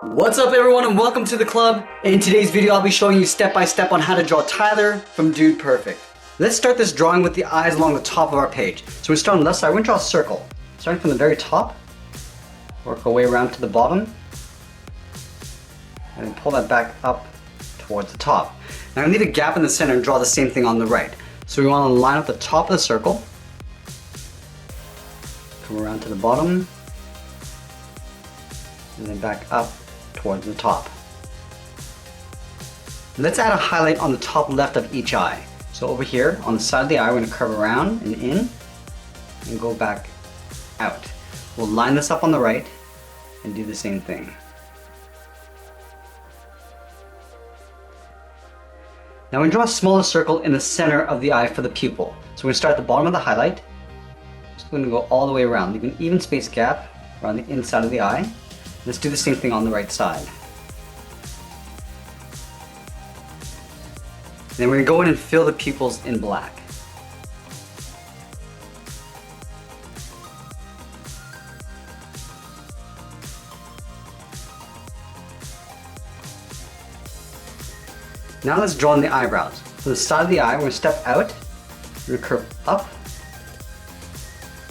What's up everyone and welcome to the club. In today's video I'll be showing you step by step on how to draw Tyler from Dude Perfect. Let's start this drawing with the eyes along the top of our page. So we start on the left side, we're going to draw a circle. Starting from the very top, work our way around to the bottom, and then pull that back up towards the top. Now I need a gap in the center and draw the same thing on the right. So we want to line up the top of the circle, come around to the bottom, and then back up towards the top. Let's add a highlight on the top left of each eye. So over here on the side of the eye, we're going to curve around and in and go back out. We'll line this up on the right and do the same thing. Now we draw a smaller circle in the center of the eye for the pupil. So we're going to start at the bottom of the highlight. Just going to go all the way around, leaving an even space gap around the inside of the eye. Let's do the same thing on the right side. Then we're going to go in and fill the pupils in black. Now let's draw in the eyebrows. For the side of the eye, we're going to step out, we're going to curve up,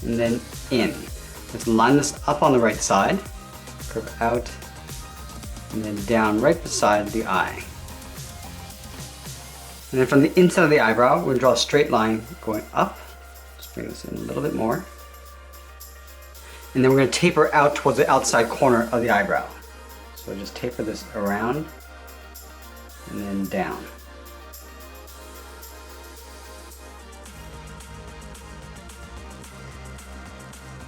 and then in. Let's line this up on the right side. Curve out and then down right beside the eye. And then from the inside of the eyebrow, we're going to draw a straight line going up. Just bring this in a little bit more. And then we're going to taper out towards the outside corner of the eyebrow. So just taper this around and then down.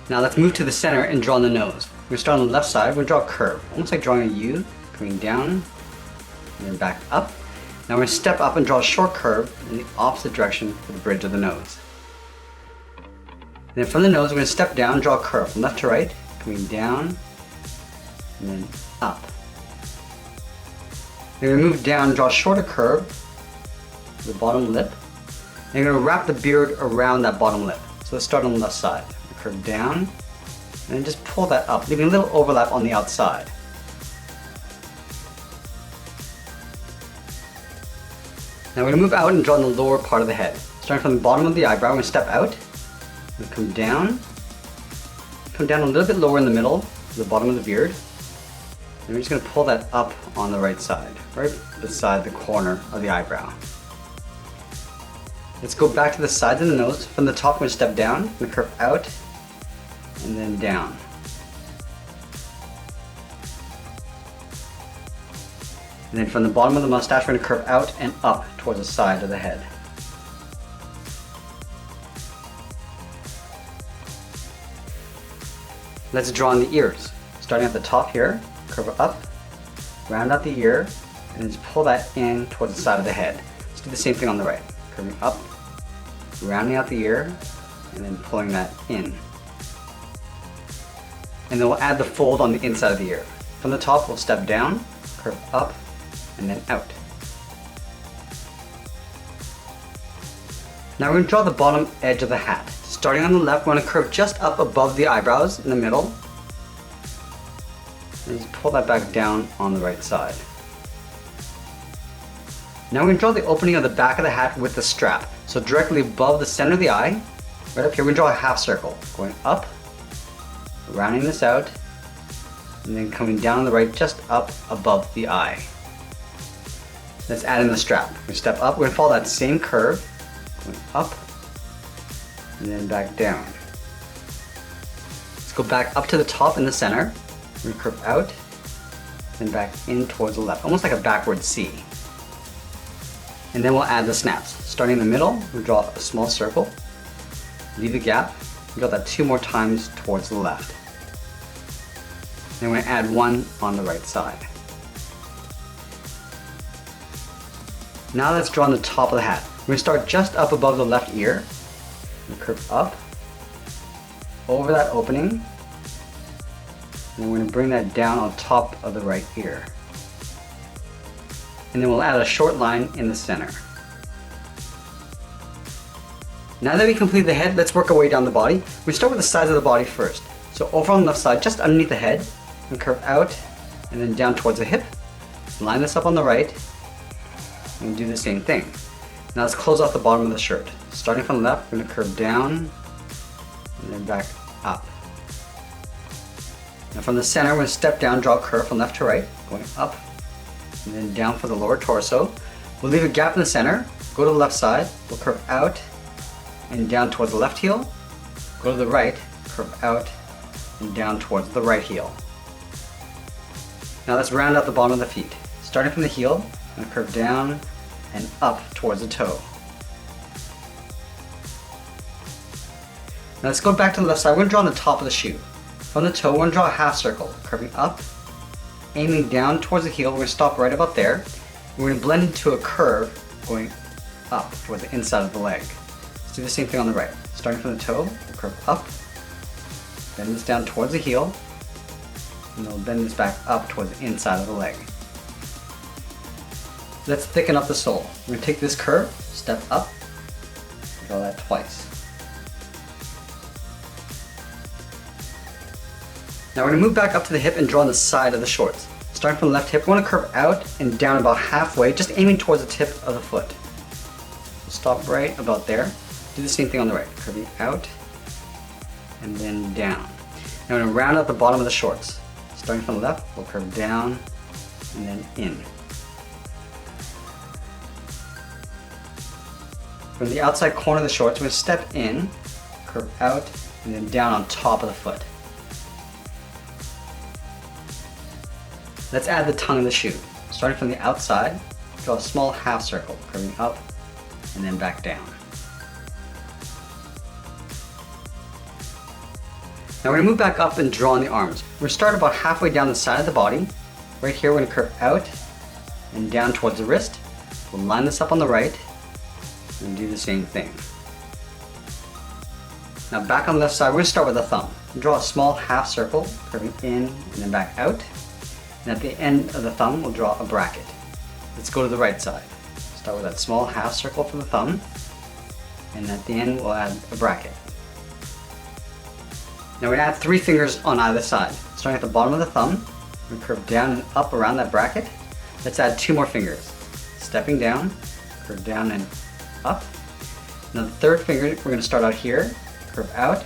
Now let's move to the center and draw the nose. We're going to start on the left side, we're going to draw a curve, almost like drawing a U, coming down, and then back up. Now we're going to step up and draw a short curve in the opposite direction for the bridge of the nose. And then from the nose, we're going to step down and draw a curve from left to right, coming down, and then up. Then we're going to move down and draw a shorter curve to the bottom lip. And you're going to wrap the beard around that bottom lip. So let's start on the left side. Curve down, and then just pull that up, leaving a little overlap on the outside. Now we're going to move out and draw the lower part of the head. Starting from the bottom of the eyebrow, we're going to step out, and come down a little bit lower in the middle, to the bottom of the beard, and we're just going to pull that up on the right side, right beside the corner of the eyebrow. Let's go back to the sides of the nose. From the top, we're going to step down, we're going to curve out, and then down. And then from the bottom of the mustache, we're going to curve out and up towards the side of the head. Let's draw on the ears. Starting at the top here, curve up, round out the ear, and then just pull that in towards the side of the head. Let's do the same thing on the right. Curving up, rounding out the ear, and then pulling that in. And then we'll add the fold on the inside of the ear. From the top, we'll step down, curve up, and then out. Now we're going to draw the bottom edge of the hat. Starting on the left, we're going to curve just up above the eyebrows in the middle. And just pull that back down on the right side. Now we're going to draw the opening of the back of the hat with the strap. So directly above the center of the eye, right up here, we're going to draw a half circle. Going up, rounding this out, and then coming down on the right just up above the eye. Let's add in the strap. We step up, we're going to follow that same curve, going up, and then back down. Let's go back up to the top in the center. We're going to curve out, then back in towards the left, almost like a backward C. And then we'll add the snaps. Starting in the middle, we draw a small circle, leave a gap, and draw that 2 more times towards the left. Then we're going to add one on the right side. Now let's draw on the top of the hat. We're going to start just up above the left ear, and curve up, over that opening, and then we're going to bring that down on top of the right ear. And then we'll add a short line in the center. Now that we complete the head, let's work our way down the body. We start with the sides of the body first. So over on the left side, just underneath the head, and curve out and then down towards the hip. Line this up on the right, and do the same thing. Now let's close off the bottom of the shirt. Starting from the left, we're going to curve down, and then back up. Now from the center, we're going to step down, draw a curve from left to right, going up, and then down for the lower torso. We'll leave a gap in the center, go to the left side, we'll curve out, and down towards the left heel. Go to the right, curve out, and down towards the right heel. Now let's round out the bottom of the feet. Starting from the heel, I'm going to curve down and up towards the toe. Now let's go back to the left side. We're going to draw on the top of the shoe. From the toe, we're going to draw a half circle, curving up, aiming down towards the heel. We're going to stop right about there. We're going to blend into a curve going up towards the inside of the leg. Let's do the same thing on the right. Starting from the toe, we'll curve up, bend this down towards the heel, and then we'll bend this back up towards the inside of the leg. Let's thicken up the sole. We're going to take this curve, step up, draw that twice. Now we're going to move back up to the hip and draw on the side of the shorts. Starting from the left hip, we want to curve out and down about halfway, just aiming towards the tip of the foot. Stop right about there. Do the same thing on the right, curving out and then down. Now we're going to round out the bottom of the shorts. Starting from the left, we'll curve down and then in. From the outside corner of the shorts, we're going to step in, curve out, and then down on top of the foot. Let's add the tongue of the shoe. Starting from the outside, draw a small half circle, curving up and then back down. Now we're going to move back up and draw on the arms. We're going to start about halfway down the side of the body. Right here we're going to curve out and down towards the wrist. We'll line this up on the right and do the same thing. Now back on the left side, we're going to start with the thumb. Draw a small half circle, curving in and then back out. And at the end of the thumb, we'll draw a bracket. Let's go to the right side. Start with that small half circle for the thumb, and at the end, we'll add a bracket. Now we're going to add 3 fingers on either side. Starting at the bottom of the thumb, we're going to curve down and up around that bracket. Let's add 2 more fingers. Stepping down, curve down and up. Now the third finger, we're going to start out here, curve out,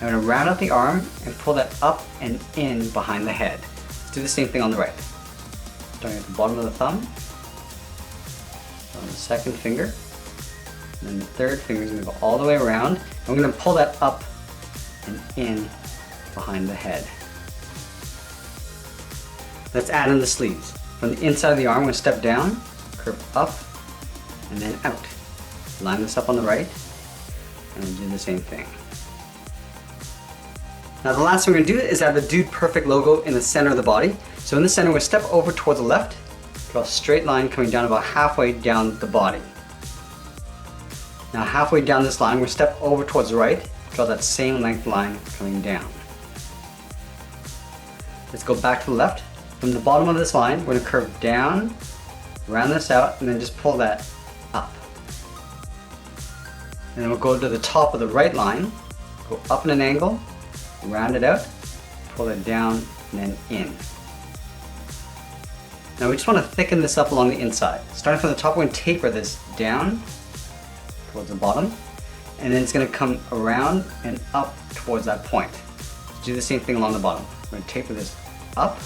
and we're going to round out the arm and pull that up and in behind the head. Let's do the same thing on the right. Starting at the bottom of the thumb, on the second finger, and then the third finger is going to go all the way around, and we're going to pull that up and in behind the head. Let's add in the sleeves. From the inside of the arm, we're going to step down, curve up, and then out. Line this up on the right, and we'll do the same thing. Now the last thing we're going to do is add the Dude Perfect logo in the center of the body. So in the center, we're going to step over towards the left, draw a straight line coming down about halfway down the body. Now halfway down this line, we're going to step over towards the right, draw that same length line coming down. Let's go back to the left. From the bottom of this line, we're going to curve down, round this out, and then just pull that up. And then we'll go to the top of the right line, go up in an angle, round it out, pull it down, and then in. Now we just want to thicken this up along the inside. Starting from the top, we're going to taper this down towards the bottom, and then it's going to come around and up towards that point. Let's do the same thing along the bottom. We're going to taper this up,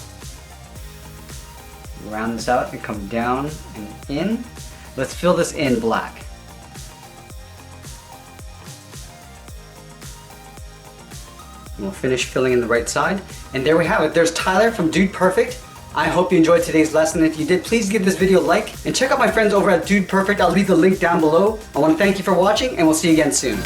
round this out, and come down and in. Let's fill this in black. And we'll finish filling in the right side. And there we have it. There's Tyler from Dude Perfect. I hope you enjoyed today's lesson. If you did, please give this video a like and check out my friends over at Dude Perfect. I'll leave the link down below. I want to thank you for watching, and we'll see you again soon.